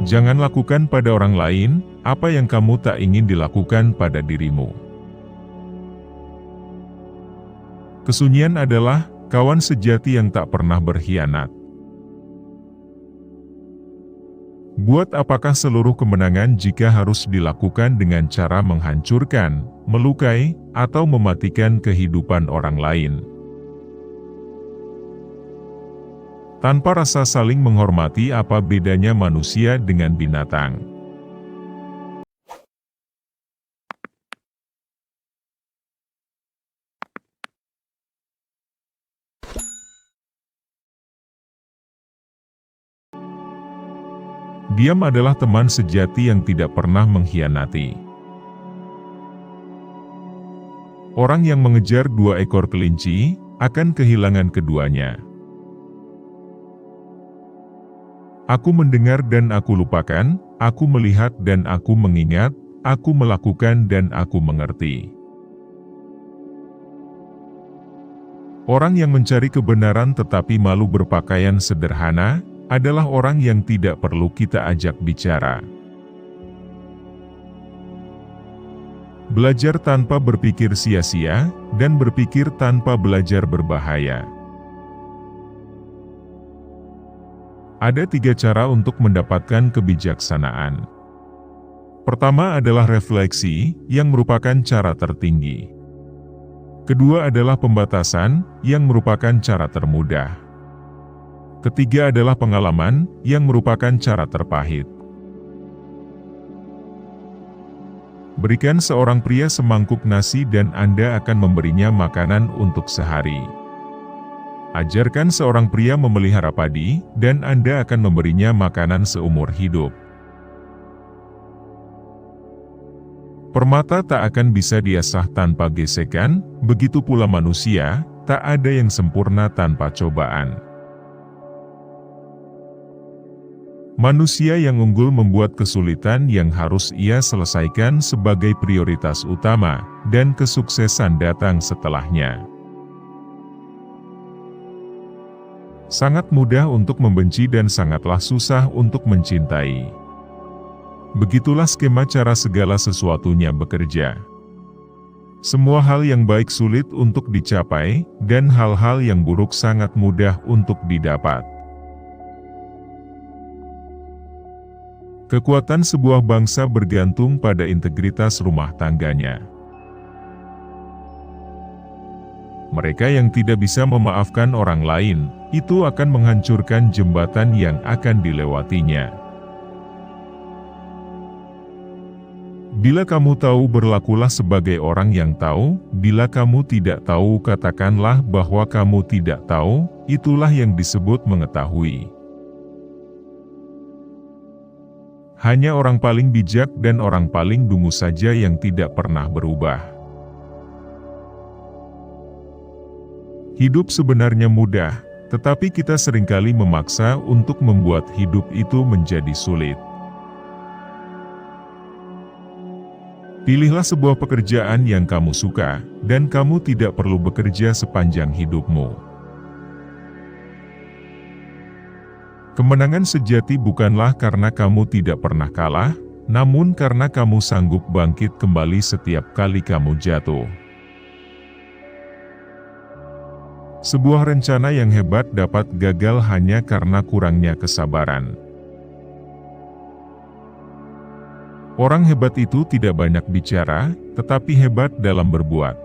Jangan lakukan pada orang lain apa yang kamu tak ingin dilakukan pada dirimu. Kesunyian adalah kawan sejati yang tak pernah berkhianat. Buat apakah seluruh kemenangan jika harus dilakukan dengan cara menghancurkan, melukai, atau mematikan kehidupan orang lain? Tanpa rasa saling menghormati, apa bedanya manusia dengan binatang? Diam adalah teman sejati yang tidak pernah mengkhianati. Orang yang mengejar 2 ekor kelinci akan kehilangan keduanya. Aku mendengar dan aku lupakan, aku melihat dan aku mengingat, aku melakukan dan aku mengerti. Orang yang mencari kebenaran tetapi malu berpakaian sederhana adalah orang yang tidak perlu kita ajak bicara. Belajar tanpa berpikir sia-sia, dan berpikir tanpa belajar berbahaya. Ada 3 cara untuk mendapatkan kebijaksanaan. Pertama adalah refleksi, yang merupakan cara tertinggi. Kedua adalah pembatasan, yang merupakan cara termudah. Ketiga adalah pengalaman, yang merupakan cara terpahit. Berikan seorang pria semangkuk nasi dan Anda akan memberinya makanan untuk sehari. Ajarkan seorang pria memelihara padi, dan Anda akan memberinya makanan seumur hidup. Permata tak akan bisa diasah tanpa gesekan, begitu pula manusia, tak ada yang sempurna tanpa cobaan. Manusia yang unggul membuat kesulitan yang harus ia selesaikan sebagai prioritas utama, dan kesuksesan datang setelahnya. Sangat mudah untuk membenci dan sangatlah susah untuk mencintai. Begitulah skema cara segala sesuatunya bekerja. Semua hal yang baik sulit untuk dicapai, dan hal-hal yang buruk sangat mudah untuk didapat. Kekuatan sebuah bangsa bergantung pada integritas rumah tangganya. Mereka yang tidak bisa memaafkan orang lain, itu akan menghancurkan jembatan yang akan dilewatinya. Bila kamu tahu, berlakulah sebagai orang yang tahu. Bila kamu tidak tahu, katakanlah bahwa kamu tidak tahu. Itulah yang disebut mengetahui. Hanya orang paling bijak dan orang paling dungu saja yang tidak pernah berubah. Hidup sebenarnya mudah, tetapi kita seringkali memaksa untuk membuat hidup itu menjadi sulit. Pilihlah sebuah pekerjaan yang kamu suka, dan kamu tidak perlu bekerja sepanjang hidupmu. Kemenangan sejati bukanlah karena kamu tidak pernah kalah, namun karena kamu sanggup bangkit kembali setiap kali kamu jatuh. Sebuah rencana yang hebat dapat gagal hanya karena kurangnya kesabaran. Orang hebat itu tidak banyak bicara, tetapi hebat dalam berbuat.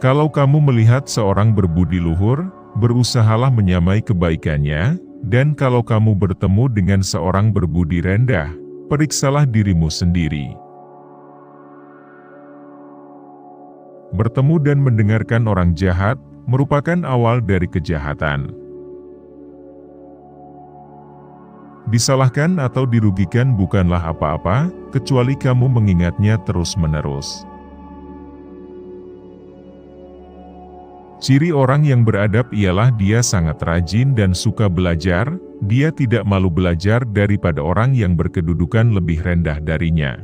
Kalau kamu melihat seorang berbudi luhur, berusahalah menyamai kebaikannya, dan kalau kamu bertemu dengan seorang berbudi rendah, periksalah dirimu sendiri. Bertemu dan mendengarkan orang jahat, merupakan awal dari kejahatan. Disalahkan atau dirugikan bukanlah apa-apa, kecuali kamu mengingatnya terus-menerus. Ciri orang yang beradab ialah dia sangat rajin dan suka belajar, dia tidak malu belajar daripada orang yang berkedudukan lebih rendah darinya.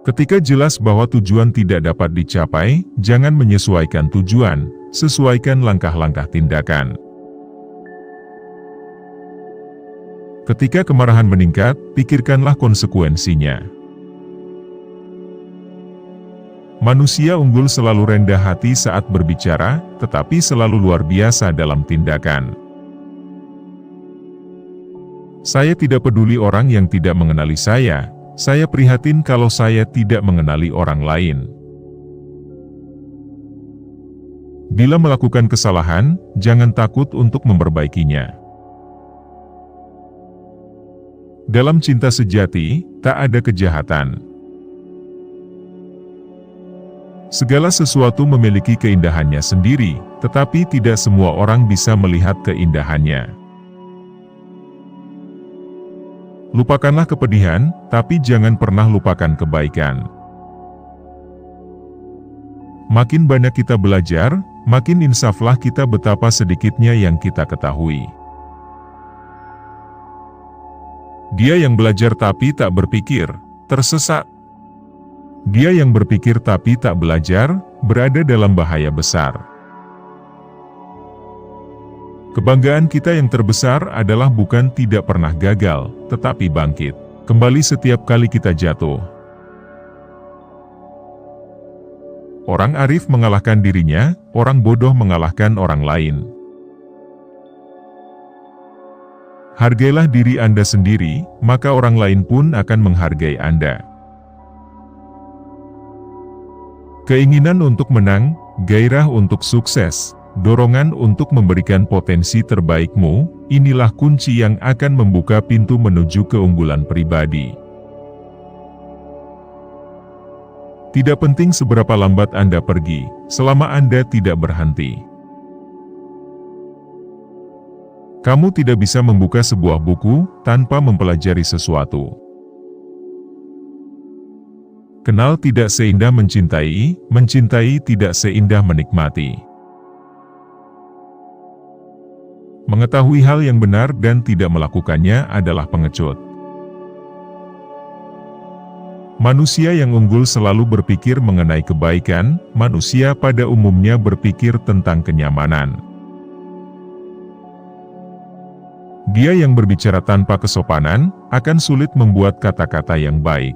Ketika jelas bahwa tujuan tidak dapat dicapai, jangan menyesuaikan tujuan, Sesuaikan langkah-langkah tindakan. Ketika kemarahan meningkat, pikirkanlah konsekuensinya. Manusia unggul selalu rendah hati saat berbicara, tetapi selalu luar biasa dalam tindakan. Saya tidak peduli orang yang tidak mengenali saya prihatin kalau saya tidak mengenali orang lain. Bila melakukan kesalahan, jangan takut untuk memperbaikinya. Dalam cinta sejati, tak ada kejahatan. Segala sesuatu memiliki keindahannya sendiri, tetapi tidak semua orang bisa melihat keindahannya. Lupakanlah kepedihan, tapi jangan pernah lupakan kebaikan. Makin banyak kita belajar, makin insaflah kita betapa sedikitnya yang kita ketahui. Dia yang belajar tapi tak berpikir, tersesat. Dia yang berpikir tapi tak belajar, berada dalam bahaya besar. Kebanggaan kita yang terbesar adalah bukan tidak pernah gagal, tetapi bangkit kembali setiap kali kita jatuh. Orang arif mengalahkan dirinya, orang bodoh mengalahkan orang lain. Hargailah diri Anda sendiri, maka orang lain pun akan menghargai Anda. Keinginan untuk menang, gairah untuk sukses, dorongan untuk memberikan potensi terbaikmu, inilah kunci yang akan membuka pintu menuju keunggulan pribadi. Tidak penting seberapa lambat Anda pergi, selama Anda tidak berhenti. Kamu tidak bisa membuka sebuah buku tanpa mempelajari sesuatu. Kenal tidak seindah mencintai, mencintai tidak seindah menikmati. Mengetahui hal yang benar dan tidak melakukannya adalah pengecut. Manusia yang unggul selalu berpikir mengenai kebaikan, manusia pada umumnya berpikir tentang kenyamanan. Dia yang berbicara tanpa kesopanan, akan sulit membuat kata-kata yang baik.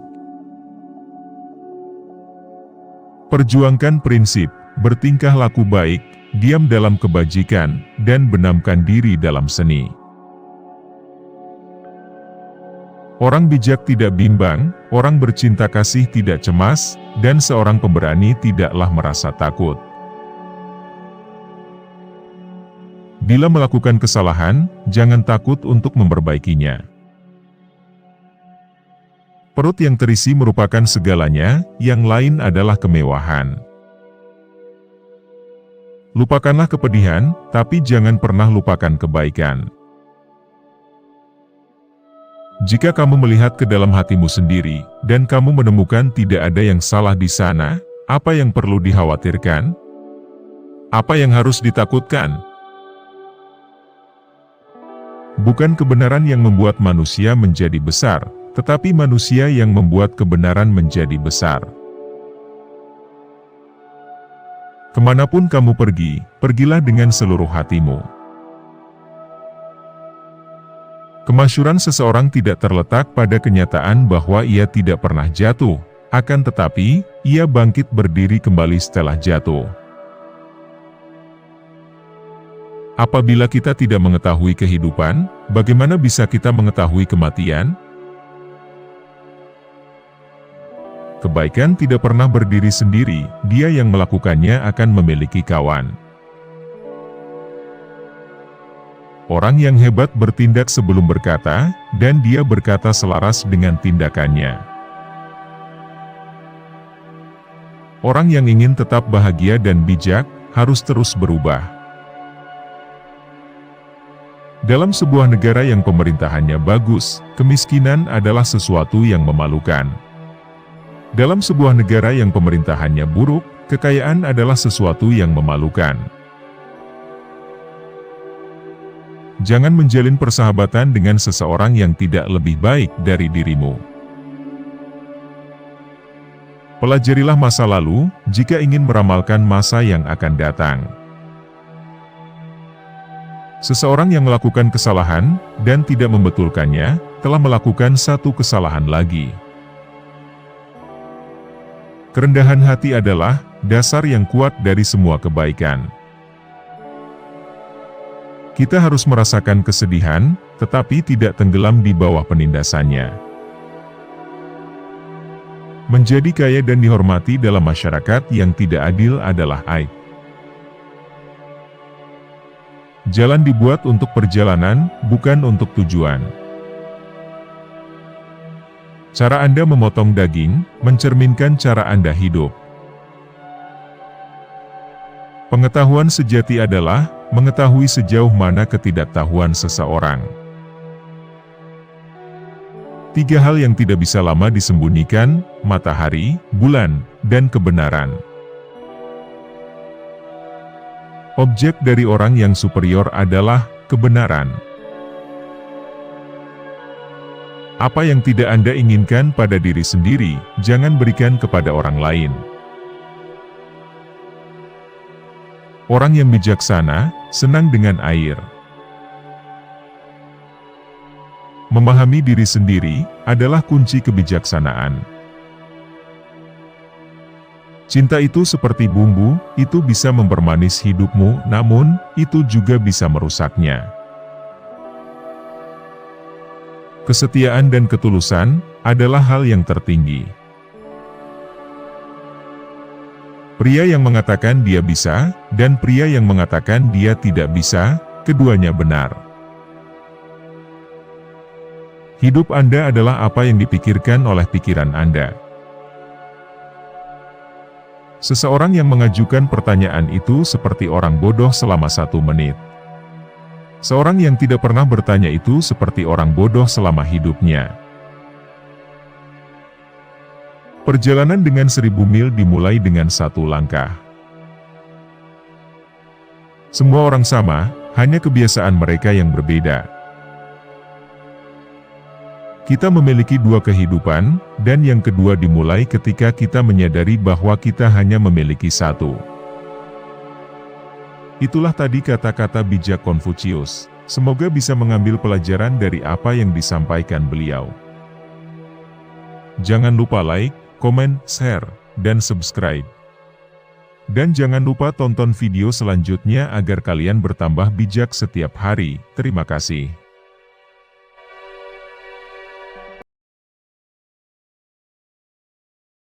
Perjuangkan prinsip, bertingkah laku baik, diam dalam kebajikan, dan benamkan diri dalam seni. Orang bijak tidak bimbang, orang bercinta kasih tidak cemas, dan seorang pemberani tidaklah merasa takut. Bila melakukan kesalahan, jangan takut untuk memperbaikinya. Perut yang terisi merupakan segalanya, yang lain adalah kemewahan. Lupakanlah kepedihan, tapi jangan pernah lupakan kebaikan. Jika kamu melihat ke dalam hatimu sendiri, dan kamu menemukan tidak ada yang salah di sana, apa yang perlu dikhawatirkan? Apa yang harus ditakutkan? Bukan kebenaran yang membuat manusia menjadi besar, tetapi manusia yang membuat kebenaran menjadi besar. Kemanapun kamu pergi, pergilah dengan seluruh hatimu. Kemasyhuran seseorang tidak terletak pada kenyataan bahwa ia tidak pernah jatuh, akan tetapi, ia bangkit berdiri kembali setelah jatuh. Apabila kita tidak mengetahui kehidupan, bagaimana bisa kita mengetahui kematian? Kebaikan tidak pernah berdiri sendiri, dia yang melakukannya akan memiliki kawan. Orang yang hebat bertindak sebelum berkata, dan dia berkata selaras dengan tindakannya. Orang yang ingin tetap bahagia dan bijak, harus terus berubah. Dalam sebuah negara yang pemerintahannya bagus, kemiskinan adalah sesuatu yang memalukan. Dalam sebuah negara yang pemerintahannya buruk, kekayaan adalah sesuatu yang memalukan. Jangan menjalin persahabatan dengan seseorang yang tidak lebih baik dari dirimu. Pelajarilah masa lalu, jika ingin meramalkan masa yang akan datang. Seseorang yang melakukan kesalahan dan tidak membetulkannya, telah melakukan satu kesalahan lagi. Kerendahan hati adalah dasar yang kuat dari semua kebaikan. Kita harus merasakan kesedihan, tetapi tidak tenggelam di bawah penindasannya. Menjadi kaya dan dihormati dalam masyarakat yang tidak adil adalah aib. Jalan dibuat untuk perjalanan, bukan untuk tujuan. Cara Anda memotong daging, mencerminkan cara Anda hidup. Pengetahuan sejati adalah mengetahui sejauh mana ketidaktahuan seseorang. 3 hal yang tidak bisa lama disembunyikan: matahari, bulan, dan kebenaran. Objek dari orang yang superior adalah kebenaran. Apa yang tidak Anda inginkan pada diri sendiri, jangan berikan kepada orang lain. Orang yang bijaksana, senang dengan air. Memahami diri sendiri, adalah kunci kebijaksanaan. Cinta itu seperti bumbu, itu bisa mempermanis hidupmu, namun, itu juga bisa merusaknya. Kesetiaan dan ketulusan, adalah hal yang tertinggi. Pria yang mengatakan dia bisa, dan pria yang mengatakan dia tidak bisa, keduanya benar. Hidup Anda adalah apa yang dipikirkan oleh pikiran Anda. Seseorang yang mengajukan pertanyaan itu seperti orang bodoh selama 1 menit. Seorang yang tidak pernah bertanya itu seperti orang bodoh selama hidupnya. Perjalanan dengan 1000 mil dimulai dengan 1 langkah. Semua orang sama, hanya kebiasaan mereka yang berbeda. Kita memiliki 2 kehidupan, dan yang kedua dimulai ketika kita menyadari bahwa kita hanya memiliki 1. Itulah tadi kata-kata bijak Konfusius. Semoga bisa mengambil pelajaran dari apa yang disampaikan beliau. Jangan lupa like, komen, share, dan subscribe. Dan jangan lupa tonton video selanjutnya agar kalian bertambah bijak setiap hari. Terima kasih.